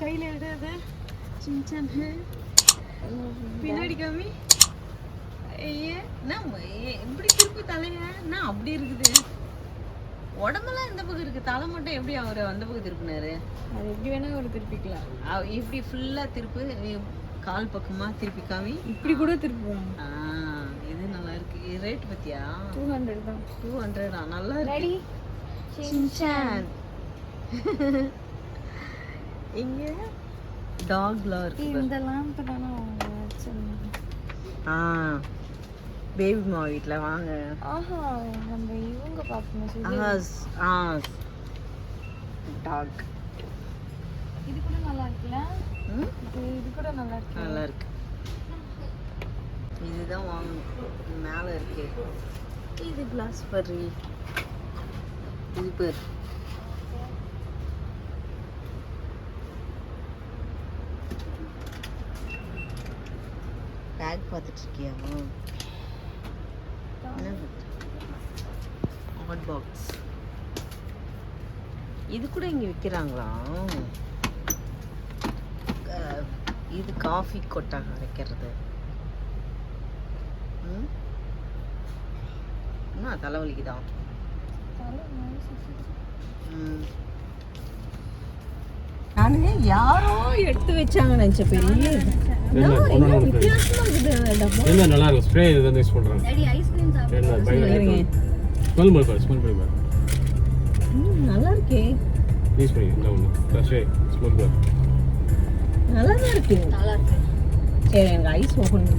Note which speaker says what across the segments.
Speaker 1: கையில் எடுது சின்சான் பின்னாடி காமி. என்ன எப்படி திருப்பி தலைய என்ன அப்படி இருக்குது? உடம்பெல்லாம் இந்த பக்கம் இருக்கு, தலை மட்டும் எப்படி அவர் அந்த பக்கம் திருப்பினாரு? அது எப்படி வேணா ஒரு திருப்பிக்கலாம். இப்படி ஃபுல்லா திருப்பு, கால் பக்கமா திருப்பி காமி. இப்படி கூட திருப்புவாங்க. இது நல்லா இருக்கு. ரேட் பத்தியா? 200 தான். 200 நல்லா இருக்கு. சின்சான் இங்க டாக்லாம் இருக்கு. இந்த லாம்ப் தான பேபி மா வீட்ல வாங்க. நம்ம இவங்க பாப்போம். டாக் இது கூட நல்லா இருக்குல்ல? இது கூட நல்லா இருக்கு. நல்லா இருக்கு. இதுதான் வாங்கணும். மேல இருக்கு. இது கிளாஸ் பர்ரி. இது பேர் பேக் பார்த்துட்டு இருக்கியா? ஹாட் பாக்ஸ் இது கூட இங்க விற்கிறாங்களா? இது காஃபி கொட்டா வைக்கிறது. தலைவலிக்குதான். நானு யாரோ எடுத்து வச்சாங்க நினைச்ச பெரிய
Speaker 2: நல்லா இருக்கும். ஸ்ப்ரே இது வந்து யூஸ் பண்றாங்க. டாடி ஐஸ்கிரீம் சாப்பிடுங்க. ஸ்மெல் பண்ணி பாரு.
Speaker 1: நல்லா இருக்கே.
Speaker 2: யூஸ் பண்ணி இந்த ஒண்ணு. ஸ்ப்ரே ஸ்மெல் பாரு.
Speaker 1: நல்லா இருக்கு. நல்லா இருக்கு. சரி எனக்கு ஐஸ் ஓபன் பண்ணு.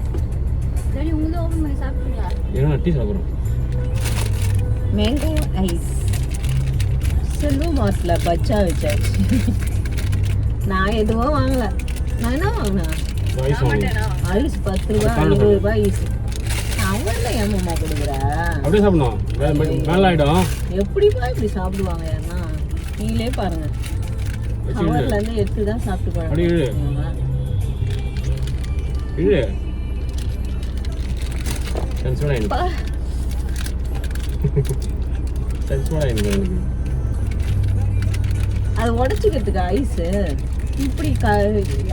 Speaker 1: டாடி உங்களுக்கு ஓபன் பண்ணி சாப்பிடுங்க.
Speaker 2: ஏன்னா டீ சாப்பிடுறோம்.
Speaker 1: Mango ice. செல்வ மாஸ்ல பச்சா வச்சாச்சு. நான் எதுவும் வாங்கல. நான் என்ன வாங்கினேன்? ஐஸ் 10 ரூபா 20 ரூபாய் ஐஸ். அவங்கள ஏமாமா கொடுக்குற?
Speaker 2: அப்படியே சாப்பிடணும். மேல ஆயிடும்.
Speaker 1: எப்படிப்பா இப்படி சாப்பிடுவாங்க யாருன்னா? நீங்களே பாருங்க. அவர்ல இருந்து எடுத்து தான் சாப்பிட்டு போறாங்க.
Speaker 2: இழு. சென்சுரா இருக்கு. சென்சுரா இருக்கு. அது உடைச்சிக்கிறதுக்கு ஐஸ் இப்படி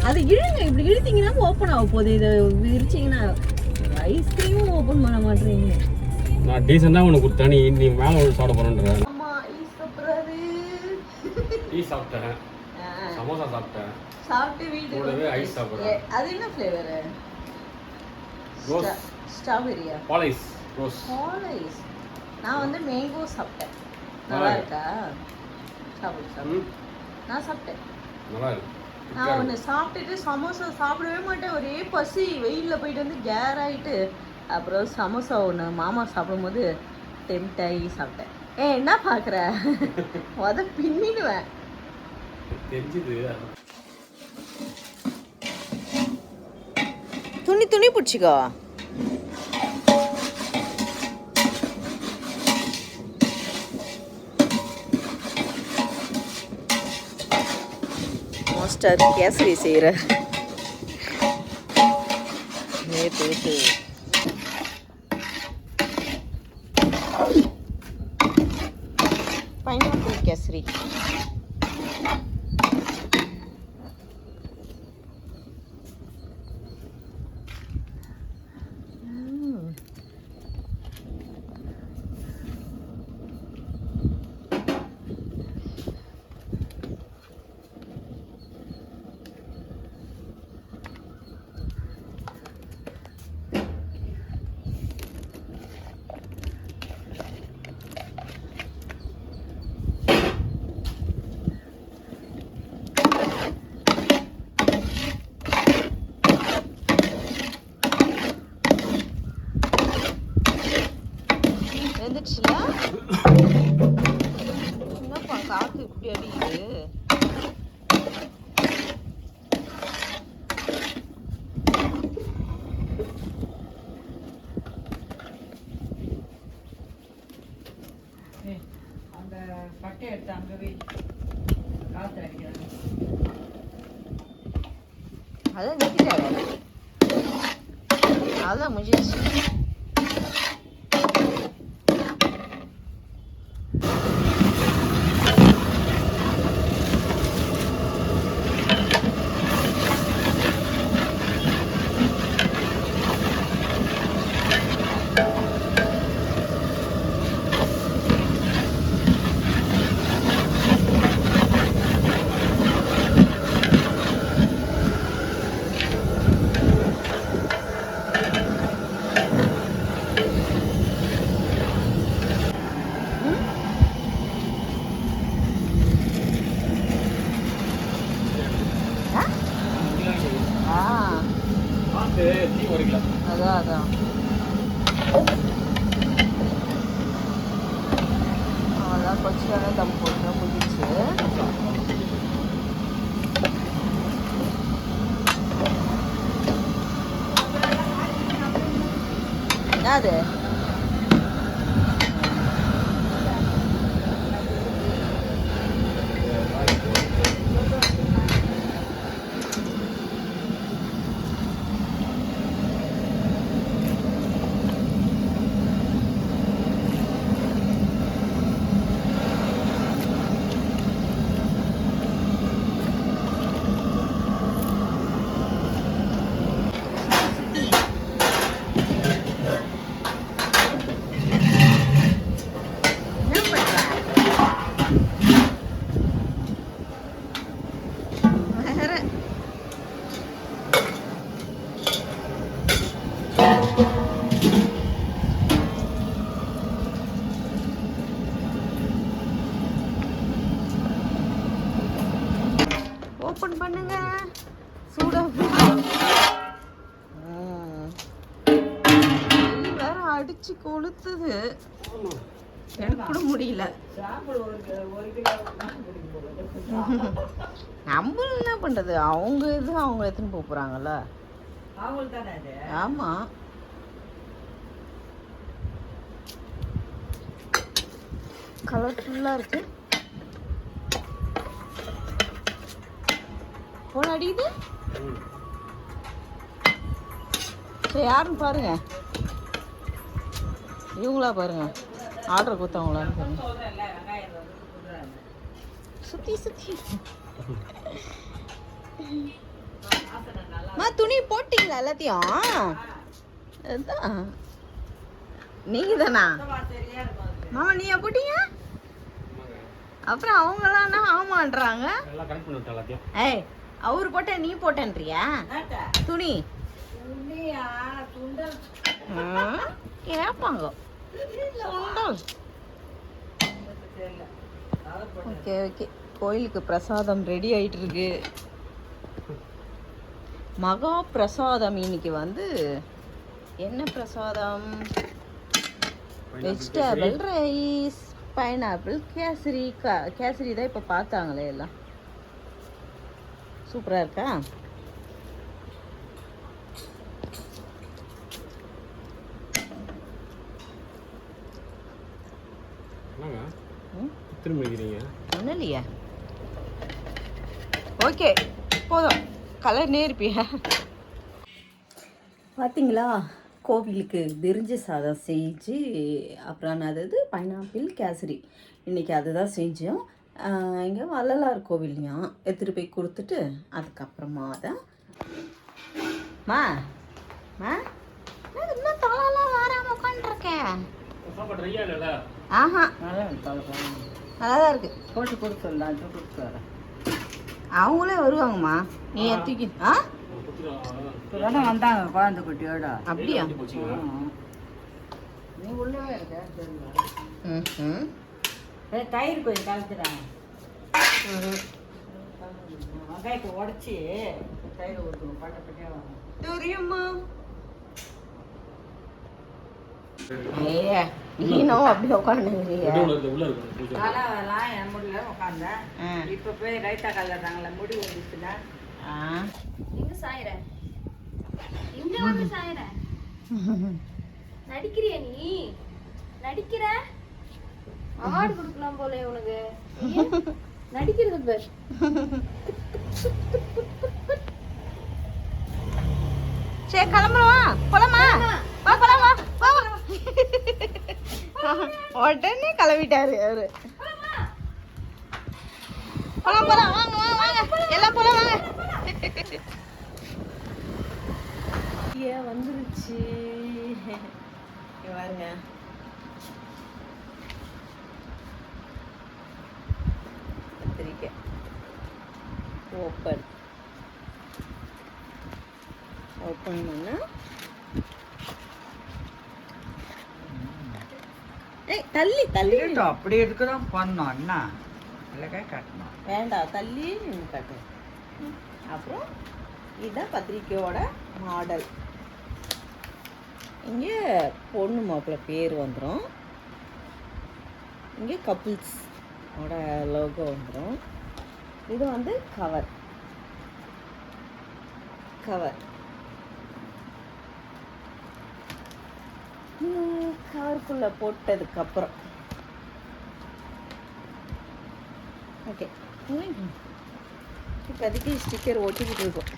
Speaker 2: அதை இழுங்க. இப்படி இழுத்தீங்கன்னா ஓப்பன் ஆக போகுது. இதை விரிச்சிங்கன்னா ஐஸ்கிரீமும் ஓப்பன் பண்ண மாட்டேறீங்க. நான் டீசெண்டா உனக்கு கொடுத்தேன். நீ மேலே ஒரு சாப்பிட போறேன்ற.
Speaker 1: அம்மா ஐஸ் சாப்பிட்றாரு.
Speaker 2: டீ சாப்பிட்டேன், சமோசா சாப்பிட்டேன்,
Speaker 1: சாப்பிட்டு வீட்டுக்கு
Speaker 2: கூடவே ஐஸ் சாப்பிட்றேன்.
Speaker 1: அது என்ன ஃப்ளேவர்?
Speaker 2: ரோஸ்
Speaker 1: ஸ்ட்ராபெரியா?
Speaker 2: பால் ஐஸ். ரோஸ்
Speaker 1: பால் ஐஸ். நான் வந்து மேங்கோ சாப்பிட்டேன். நல்லா இருக்கா? சாப்பிடு. நான் சாப்பிட்டேன்.
Speaker 2: நல்லா இருக்கு.
Speaker 1: நான் ஒன்று சாப்பிட்டுட்டு சமோசா சாப்பிடவே மாட்டேன். ஒரே பசி. வெயிலில் போயிட்டு வந்து கேர் ஆகிட்டு அப்புறம் சமோசா ஒன்று மாமா சாப்பிடும்போது டெம்ட் ஆகி சாப்பிட்டேன். என்ன பார்க்குற? பின்னிடுவேன்.
Speaker 2: தெரிஞ்சுது.
Speaker 1: துணி பிடிச்சிக்கோ. மாஸ்டர் கேசரி செய்கிற பேசு. பைனாப்பிள் கேசரி. வந்துடுச்சுல? என்னப்பா காற்று இப்படி அடிக்குது? அந்த பட்டை எடுத்து அங்கவே காற்று அடிக்கிறாங்க. அதான் நிறுத்திட்டாங்க. அதான் முடிஞ்சிச்சு. அதான் அதான் அதான் கொஞ்சம் நேரம் தம் போட்டு முடிச்சு என்னது ஓப்பன் பண்ணுங்க சூடா வேற அடிச்சு கொளுத்துது எனக்கு கூட முடியல நம்ம என்ன பண்றது அவங்க இது அவங்க எடுத்துன்னு போக போறாங்கல்ல ஆமா கலர்ஃபுல்லா இருக்கு போன் அடிக்குது சரி யாருன்னு பாருங்க இவங்களா பாருங்க ஆர்டர் கொடுத்தவங்களான்னு பாருங்க சுத்தி சுத்தி துணி போட்டீங்களா எல்லாத்தையும் அதுதான் நீங்க தானா மாமா நீயா போட்டீங்க அப்புறம் அவங்களாம் ஆமான்றாங்க ஏய் அவரு போட்ட நீ போட்டேன்றியா துணி கேட்பாங்க ஓகே ஓகே கோயிலுக்கு பிரசாதம் ரெடி ஆயிட்டு இருக்கு மகா பிரசாதம் இன்னைக்கு வந்து என்ன பிரசாதம் vegetable rice pineapple kesari kesari தான் இப்போ பார்த்தாங்களே எல்லாம் சூப்பராக இருக்கா ஒன்றும் இல்லையா ஓகே போதும் கலர்னே இருப்பியா பார்த்தீங்களா கோவிலுக்கு பிரிஞ்சு சாதம் செஞ்சு அப்புறம் அதாவது பைனாப்பிள் கேசரி இன்றைக்கி அதுதான் செஞ்சோம் இங்கே வள்ளலார் கோவில்லையும் எடுத்துகிட்டு போய் கொடுத்துட்டு அதுக்கப்புறமா தான் மா இன்னும் தொலைலாம் வராமல் உட்காந்துருக்கேன் ஆஹா நல்லா தான் இருக்கு போட்டு கொடுத்துடலாம் கொடுத்து வரேன் அவங்களே வருவாங்கம்மா நீ தூக்கி வந்தாங்க குழந்தை குட்டியோட அப்படியா நீ உள்ளவே இருக்க தயிர் கொஞ்சம் கலந்துடுறாங்க வெங்காயத்தை உடச்சி தயிர் ஊற்றுவோம் பட்டப்பட்டியாக வாங்க தெரியுமா நீனும் அப்படி உட்காந்துங்கிறீங்க என் முடியல உட்காந்தேன் இப்போ போய் ரைத்தா கலர்றாங்களே முடி வந்துச்சுன்னா
Speaker 3: எங்க சாயிர எங்க வந்து சாயிர நடிக்கிறிய நீ நடிக்கிற அவார்டு கொடுக்கலாம் போல உனக்கு நடிக்கிறது பேர்
Speaker 1: சரி கிளம்புறோமா போலாமா வா போலாம் வா உடனே கிளம்பிட்டாரு அவரு போலாம் போலாம் வாங்க வாங்க வாங்க எல்லாம் போலாம் வாங்க வந்துருச்சு பாருங்க கத்திரிக்காய் ஓப்பன் பண்ணா ஏய் தள்ளி தள்ளி
Speaker 2: அப்படி இருக்குதான் பண்ணோம் என்ன இல்லைக்கா கட்டணும்
Speaker 1: வேண்டாம் தள்ளி நின்று கட்டு அப்புறம் இதுதான் கத்திரிக்காயோட மாடல் இங்கே பொண்ணு மாப்பிள்ளை பேர் வந்துடும். இங்கே கப்புள்ஸ் ஓட லோகோ வந்துடும். இது வந்து கவர் கவருக்குள்ளே போட்டதுக்கப்புறம் ஓகே இப்போதைக்கு ஸ்டிக்கர் ஒட்டிக்கிட்டு இருக்கும்.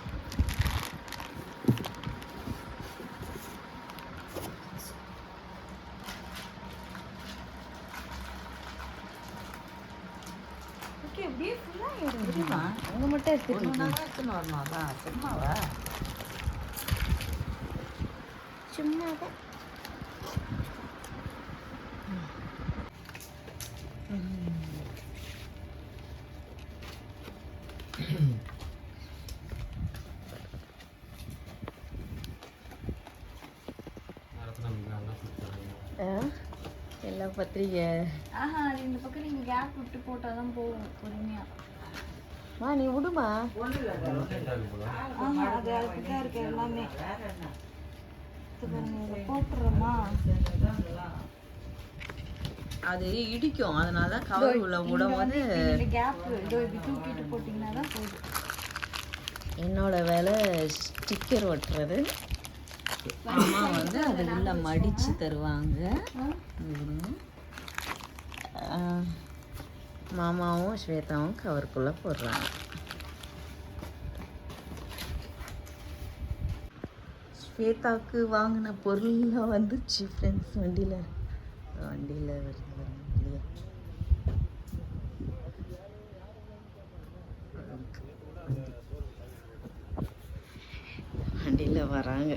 Speaker 1: ஓகே அப்படியே ஃபுல்லாக எடுத்துருமா அங்கே மட்டும் எடுத்துருக்கணும் வரணும். அதான் சும்மாவா சும்மாதான் எல்லா பத்திரிக்கை
Speaker 3: அது இந்த பக்கம் நீங்க கேப் விட்டு போட்டாதான் போகும் பொறுமையா.
Speaker 1: நீ விடுமா.
Speaker 3: அது அதுக்குதான் இருக்கு எல்லாமே. போட்டுறோமா
Speaker 1: அது இடிக்கும், அதனால கவர் உள்ள விடும்போது
Speaker 3: கேப் இப்படி தூக்கிட்டு போட்டீங்கன்னா தான் போதும்.
Speaker 1: என்னோட வேலை ஸ்டிக்கர் ஒட்டுறது. அம்மா வந்து அது உள்ள மடிச்சு தருவாங்க. மாமாவும் ஸ்வேதாவும் கவருக்குள்ள போடுறாங்க. ஸ்வேதாவுக்கு வாங்கின பொருள்லாம் வந்துச்சு ஃப்ரெண்ட்ஸ். வண்டியில் வருது இல்லையா. வண்டியில் வராங்க.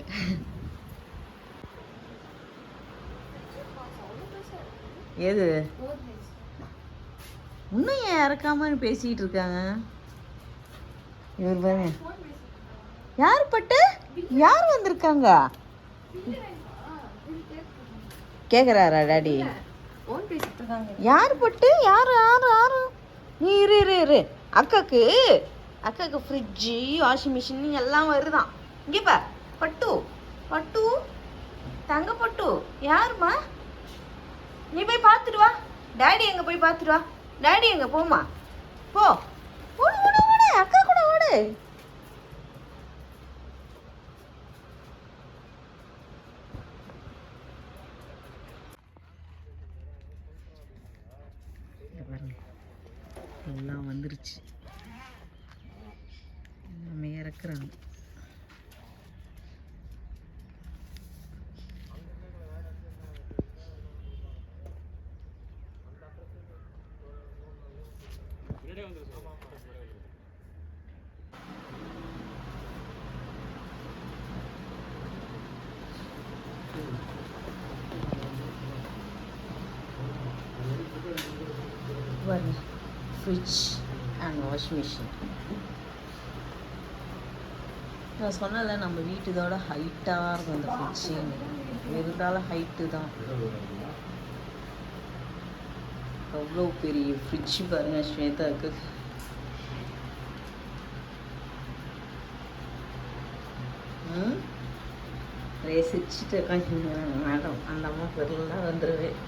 Speaker 1: எது இன்னும் ஏன் இறக்காமன்னு பேசிக்கிட்டு இருக்காங்க இவர் பாரு. யார் பட்டு யார் வந்திருக்காங்க கேட்குறாரா டாடி? யார் பட்டு யார் யார் யார்? நீ இரு அக்காக்கு ஃப்ரிட்ஜு வாஷிங் மிஷின் எல்லாம் வருதான். இங்கே பட்டு தங்க பட்டு யாருமா? நீ போய் பார்த்துட்டு வா. டாடி எங்கே போய் பார்த்துட்டு வா. டாடி எங்கே போமா போ. ஓடு அக்கா கூட ஓடு. எல்லாம் வந்துருச்சு, எல்லாமே இறக்குறாங்க. Fridge and washing machine. நான் சொன்னல நம்ம வீட்டுதோட ஹைட்டாக இருக்கும் அந்த ஃப்ரிட்ஜு. இருந்தாலும் ஹைட்டு தான். அவ்வளோ பெரிய ஃப்ரிட்ஜ் பாருங்க ஸ்வேதாவுக்கு. ரேசிச்சுட்டு உட்காந்து மேடம் அந்த அம்மா பொருள்லாம் வந்துடுவேன்.